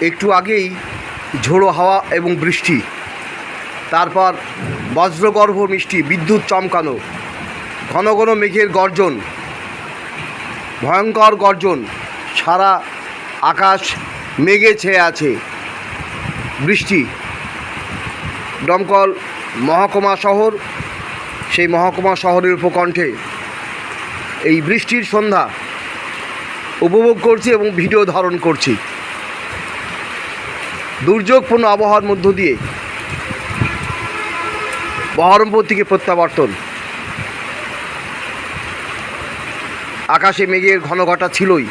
একটু আগেই ঝোড়ো হাওয়া এবং বৃষ্টি, তারপর বজ্রগর্ভ মিষ্টি, বিদ্যুৎ চমকানো, ঘন ঘন মেঘের গর্জন, ভয়ঙ্কর গর্জন, সারা আকাশ মেঘে ছেয়ে আছে। বৃষ্টি, দমকল মহকুমা শহর, সেই মহকুমা শহরের উপকণ্ঠে এই বৃষ্টির সন্ধ্যা উপভোগ করছি এবং ভিডিও ধারণ করছি। দুর্যোগপূর্ণ আবহাওয়ার মধ্য দিয়ে বহরমপুর থেকে প্রত্যাবর্তন। আকাশে মেঘের ঘনঘটা ছিলই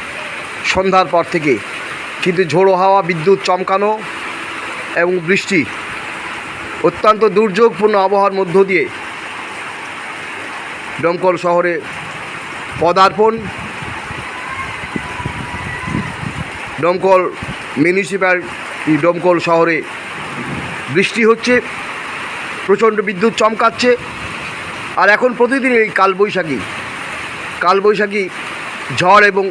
সন্ধ্যার পর থেকে, কিন্তু ঝোড়ো হাওয়া, বিদ্যুৎ চমকানো এবং বৃষ্টি, অত্যন্ত দুর্যোগপূর্ণ আবহাওয়ার মধ্য দিয়ে দমকল শহরে পদার্পণ। দমকল মিউনিসিপ্যালিটি দমকল শহরে বৃষ্টি হচ্ছে, প্রচণ্ড বিদ্যুৎ চমকাচ্ছে। আর এখন প্রতিদিন এই কালবৈশাখী ঝড় এবং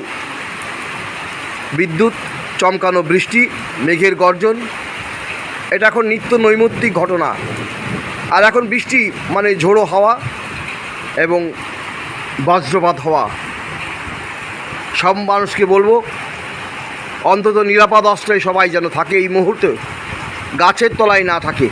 বিদ্যুৎ চমকানো, বৃষ্টি, মেঘের গর্জন, এটা এখন নিত্য নৈমিত্তিক ঘটনা। আর এখন বৃষ্টি মানে ঝোড়ো হাওয়া এবং বজ্রপাত হওয়া। সব মানুষকে বলবো অন্তত নিরাপদ আশ্রয়ে সবাই যেন থাকে, এই মুহূর্তে গাছের তলায় না থাকে।